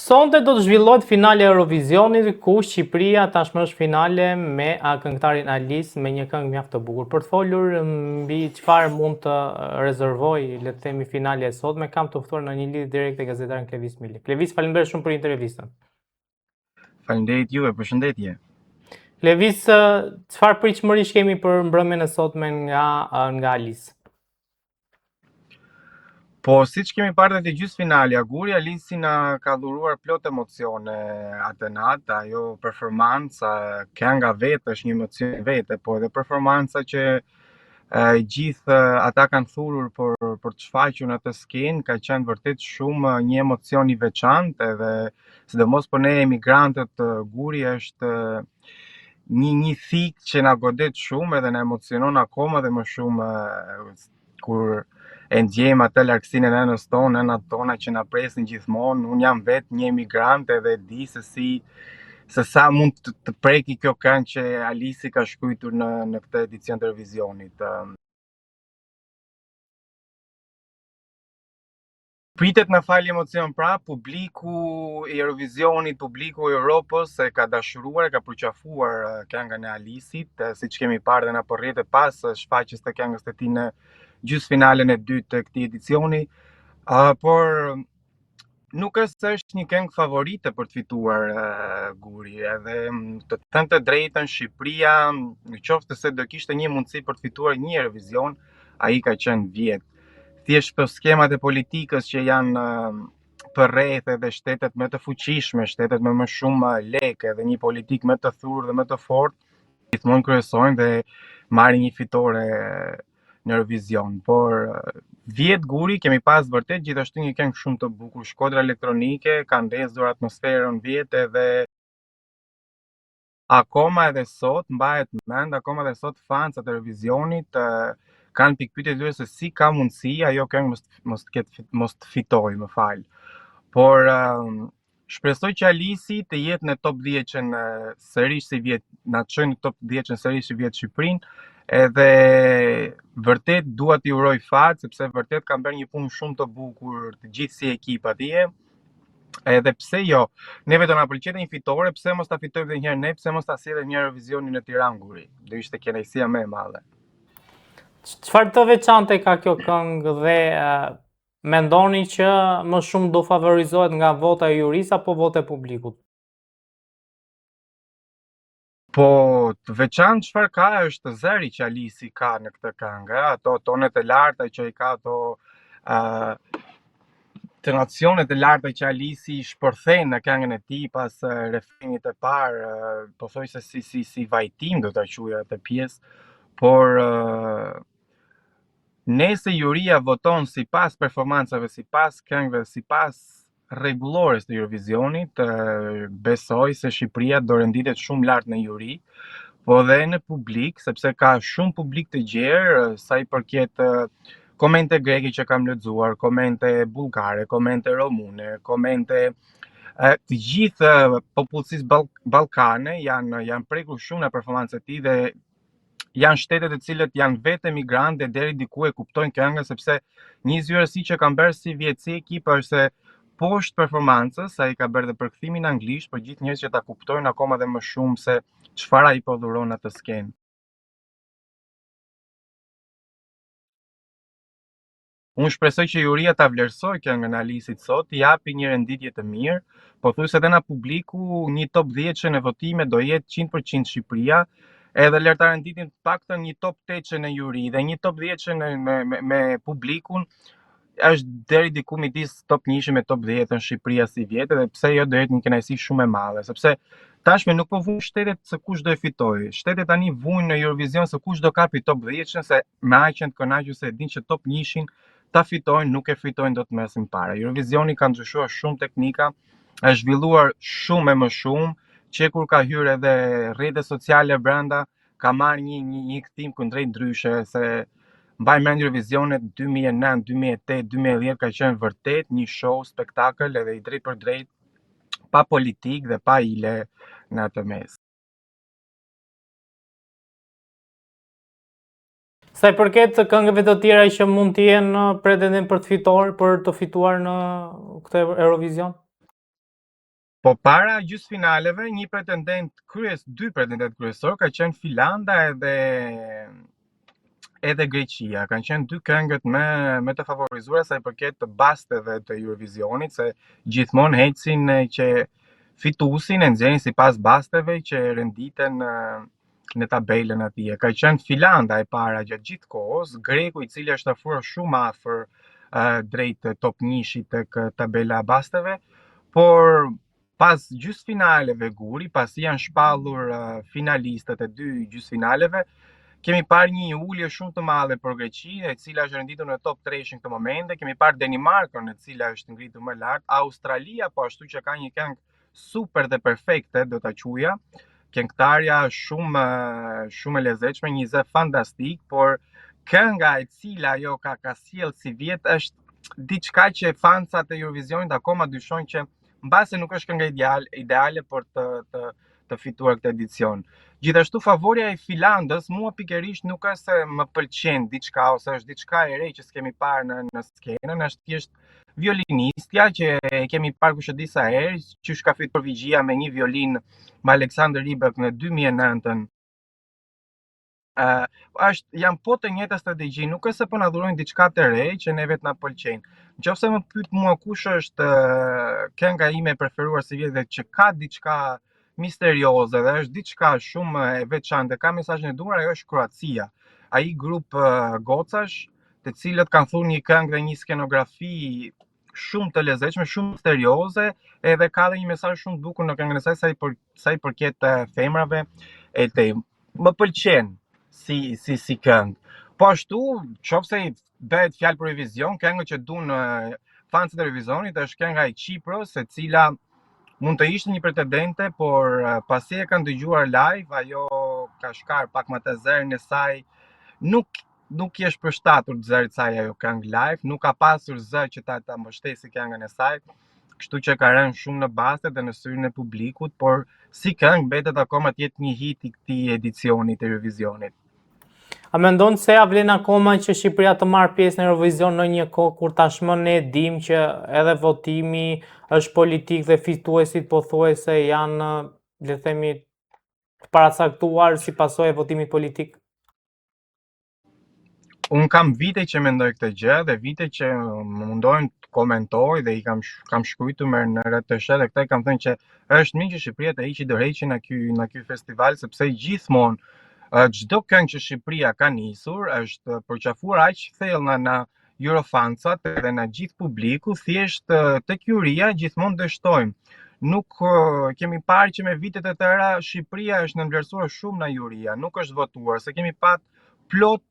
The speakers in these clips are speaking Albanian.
Sonte do të zhvillohet finale e Eurovisionit, ku Shqipëria tashmë është finale me këngëtarin Alis me një këngë mjaft të bukur. Për të folur mbi çfarë mund të rezervoj, le të themi, finale e sotme, kam të ftuar në një lidhje direkte gazetarin Klevis Mili. Klevis, faleminderit shumë për intervistën. Faleminderit juve, përshëndetje. Klevis, çfarë pritshmërish kemi për mbrëmjen e sotme nga Alis? Po, siç kemi parë te gjysmëfinalja, Guri Alisi na ka dhuruar plot emocione atë natë, ajo performanca, kënga vetë është një emocion vete, po edhe performanca që gjithë ata kanë thurur për të shfaqur në atë skenë, ka qenë vërtet shumë një emocion i veçantë, edhe sidomos për ne emigrantët, Guri është një thik që na godet shumë edhe na emocionon akoma dhe më shumë kur e ndjejmë atë largësinë e nënës tonë, nënat tona që na presin gjithmonë. Unë jam vetë një emigrant edhe di se sa mund të preki kjo këngë që Alisi ka shkruar në këtë edicion të Eurovizionit. Pritet në falë emocion pra, publiku i Eurovizionit, publiku i Europës e ka dashuruar, e ka përqafuar këngën e Alisit, siç kemi parë dhe në përrjete pas shfaqjes të këngës të tij në gjysmëfinalen e dytë të këtij edicioni, por nuk është një këngë favorite për të fituar Guri, edhe të thënë të drejtën, Shqipëria, nëse se do kishte një mundësi për të fituar një Eurovision, ai ka qenë vjet. Thjesht për skemat e politikës që janë përreth edhe shtetet më të fuqishme, shtetet me më shumë lekë edhe një politikë më të thurë dhe më të fortë, gjithmonë kryesojnë dhe marrin një fitore në Eurovision. Por vjet Guri, kemi pas vërtet gjithashtu një këngë shumë të bukur, Shkodra elektronike, ka ndezur atmosferën vjet edhe akoma edhe sot mbahet mend, akoma edhe sot fansat e Eurovisionit kanë pikpyetje të se si ka mundësi ajo këngë mos të fitojë, më fal. Por shpresoj që Alisi të jetë në top 10-ën sërish si vjet, na çojë në top 10-ën sërish si vjet Shqipërinë, edhe vërtet dua t'i uroj fat, sepse vërtet kanë bërë një punë shumë të bukur të gjithë si ekip atje. Edhe pse jo, neve do na pëlqente një fitore, pse mos ta fitojmë edhe një herë ne, pse mos ta sillim një Eurovisionin në Tiranë Guri. Do ishte kënaqësia më e madhe. Çfarë të veçante ka kjo këngë dhe mendoni që më shumë do favorizohet nga vota e juris apo vota e publikut? Po, të veçantë çfarë ka është zëri që Alisi ka në këtë këngë, ato tonet e larta që i ka, ato tonacionet e larta që Alisi shpërthen në këngën e tij pas refrenit të parë, po thoj se si vajtim do ta quaja atë pjesë, por nëse juria voton sipas performancave, sipas këngëve, sipas rregullores të Eurovisionit, besoj se Shqipëria do renditet shumë lart në juri, po dhe në publik, sepse ka shumë publik të gjerë, sa i përket komente greke që kam lexuar, komente bullgare, komente romune, komente të gjithë popullsisë ballkane janë prekur shumë në performancën e tij dhe janë shtetet e cilët janë vetë emigrantë dhe deri diku e kuptojnë këngën, sepse një zyrësi që kanë bërë si vjet si ekip është se poshtë performancës ai ka bërë dhe përkthimin anglisht për gjithë njerëzit që ta kuptojnë akoma dhe më shumë se çfarë ai po dhuron atë skenë. Unë shpresoj që juria ta vlerësoj këngën e Alisit sot, t'i japi një renditje të mirë, po thuaj se edhe nga publiku një top 10 në votime do jetë 100% Shqipëria, edhe lërta renditin të paktën një top 8 në juri dhe një top 10 me publikun është deri diku midis top 1 me top 10 në Shqipëria si vjetë, dhe pse jo do jetë një kënaqësi shumë e madhe, sepse tashme nuk po vujnë shtetet se kush do e fitojë. Shtetet tani vujnë në Eurovision se kush do kapi top 10 se me aq janë të kënaqur se e dinë që top 1 ta fitojnë, nuk e fitojnë dot mesin para. Eurovisioni ka ndryshuar shumë teknika, është zhvilluar shumë e më shumë, që kur ka hyrë edhe rrjetet sociale brenda, ka marrë një kthim kundrejt ndryshe, se mbaj mend Eurovisionet 2009, 2008, 2010 ka qenë vërtet një show, spektakël edhe i drejt për drejt, pa politik dhe pa ile në atë mes. Sa i përket këngëve të tjera që mund të jenë pretendim për të fituar në këtë Eurovision? Po para gjysmëfinaleve, dy pretendentë kryesor ka qenë Finlanda edhe Greqia. Kanë qenë dy këngët me të favorizuara sa i përket të basteve të Eurovisionit, se gjithmonë ecin që fituesin e nxjerrin sipas basteve që renditen në tabelën atje. Ka qenë Finlanda e para gjatë gjithë kohës, Greku i cili është afruar shumë afër drejt top 1-shit tek tabela e basteve, por pas gjysmëfinaleve guri, pasi janë shpallur finalistët e dy gjysmëfinaleve, kemi parë një ulje shumë të madhe për Greqinë, e cila është renditur në top 3 në këtë moment. Kemi parë Danimarkën, e cila është ngritur më lart, Australia po ashtu që ka një këngë super dhe perfekte, do ta quaja. Këngëtarja shumë e lezetshme, një zë fantastik, por kënga e cila ajo ka sjell si vjet është diçka që fansat e Eurovisionit akoma dyshojnë që mbase nuk është kënga ideale për të fituar këtë edicion. Gjithashtu favorja e Finlandës mua pikërisht nuk është se më pëlqen diçka ose është diçka e re që s'kemi parë në skenën, është thjesht violinistja që e kemi parë kush e di sa herë, që ka fituar Vigjia me një violinë me Alexander Rybak në 2009-ën. Janë po të njëjta strategji, nuk është se po na dhurojnë diçka të re që neve të na pëlqejnë. Nëse më pyet mua kush është kënga ime e preferuar si vjet dhe që ka diçka misterioze dhe është diçka shumë e veçantë, ka mesazhin e duhur, ajo është Kroacia. Ai grup gocash, të cilët kanë thurë një këngë dhe një skenografi shumë të lezetshme, shumë misterioze, edhe ka dhe një mesazh shumë të bukur në këngën e saj sa i përket femrave e tej. Më pëlqen si këngë. Po ashtu, qofse bëhet fjalë për Eurovision, këngë që duan fansët e Eurovisionit është kënga e Çipros, e cila mund të ishte një pretendente, por pasi e kanë dëgjuar live, ajo ka shkar pak më të zërin e saj, nuk i është përshtatur zërit saj ajo këngë live, nuk ka pasur zë që ta mbështesi këngën e saj, kështu që ka rënë shumë në baste dhe në syrin e publikut, por si këngë mbetet akoma të jetë një hit i këtij edicioni të Eurovisionit. A mendon se ja vlen akoma që Shqipëria të marrë pjesë në Eurovision në një kohë kur tashmë ne dim që edhe votimi është politik dhe fituesit pothuajse janë, le të themi, të paracaktuar si pasojë e votimit politik? Unë kam vite që mendoj këtë gjë dhe vite që më mundohen të komentoj dhe i kam shkruajtur në rrjetet dhe këtë kam thënë që është mirë që Shqipëria të hiqë dorëheqjen në ky festival, sepse gjithmonë çdo këngë që Shqipëria ka nisur është përqafuar aq thellë në Eurofansat dhe në gjithë publiku, thjesht tek juria gjithmonë dështojmë. Nuk kemi parë që me vitet e tëra Shqipëria është nënvlerësuar shumë në juria, nuk është votuar, se kemi pat plot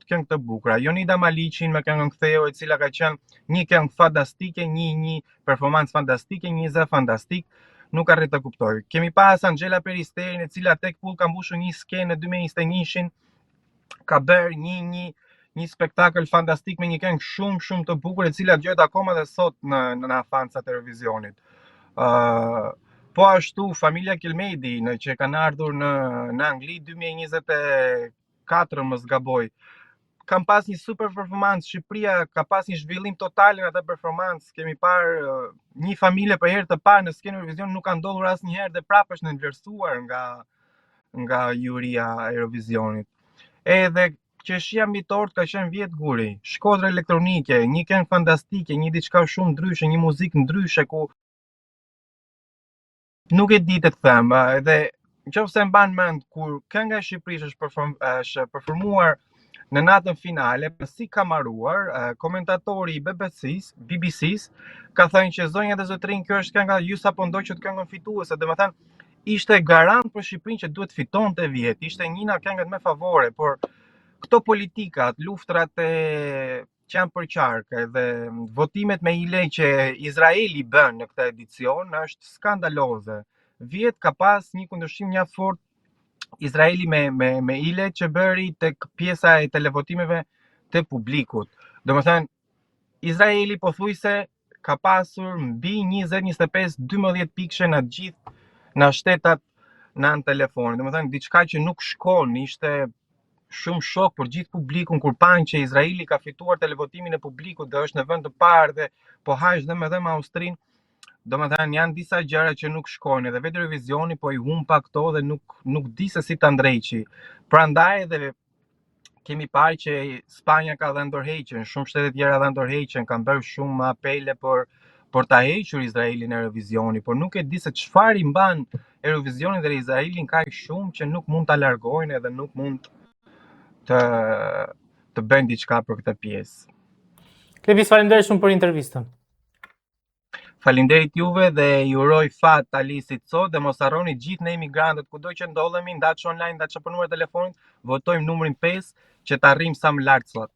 këngë të bukura. Jonida Maliqin me këngën Ktheu, e cila ka qenë një këngë fantastike, një performancë fantastike, një zë fantastik. Nuk arrit të kuptoj. Kemi pas Angela Peristerin, e cila tek pull ka mbushur një skenë në 2021-shin, ka bërë një spektakël fantastik me një këngë shumë të bukur, e cila dëgohet akoma dhe sot në fansat e Eurovisionit. Po ashtu familja Kelmedi, që kanë ardhur në Angli 2024, më zgaboj, kam pas një super performancë. Shqipëria ka pas një zhvillim total në atë performancë. Kemi parë një familje për herë të parë në skenë Eurovision, nuk ka ndodhur asnjëherë dhe prapë është nënvlerësuar nga juria e Eurovisionit. Edhe qeshia mbi tort ka qenë vjet guri. Shkodra elektronike, një këngë fantastike, një diçka shumë ndryshe, një muzikë ndryshe ku nuk e di të them. Edhe nëse mban mend kur kënga e Shqipërisë është performuar në natën finale, pasi ka marruar, komentatori i BBC-s ka thënë që zonja dhe zotrin, kjo është kënga ju sapo ndoqët këngën fituese, domethënë ishte garant për Shqipërinë që duhet fitonte vjet, ishte një nga këngët më favore, por këto politikat, luftrat që janë për qark dhe votimet me ile që Izraeli bën në këtë edicion është skandaloze. Vjet ka pas një kundërshtim mjaft fort Izraeli me ile që bëri tek pjesa e televotimeve të publikut. Domethënë Izraeli pothuajse ka pasur mbi 20-25-12 pikëshe në gjithë në shtetat në telefonin. Domethënë diçka që nuk shkon, ishte shumë shok për gjithë publikun kur panë që Izraeli ka fituar televotimin e publikut dhe është në vend të parë dhe po haq dhe me Austrinë. domethënë janë disa gjëra që nuk shkojnë edhe vetë Eurovizioni po i humpa këto dhe nuk di se si ta ndreqi. Prandaj edhe kemi parë që Spanja ka dhënë dorëheqjen, shumë shtete tjera dhënë dorëheqjen, kanë bërë shumë apele për ta hequr Izraelin në Eurovisioni, por nuk e di se çfarë i mban Eurovisionin dhe Izraelin kaq shumë që nuk mund ta largojnë edhe nuk mund të bëjnë diçka për këtë pjesë. Klevis, faleminderit shumë për intervistën. Faleminderit juve dhe ju uroj fat Alisit sot dhe mos harroni gjithë ne emigrantët kudo që ndodhemi, ndaç online, ndaç për numrin e telefonit, votojmë numrin 5 që të arrijmë sa më lart sot.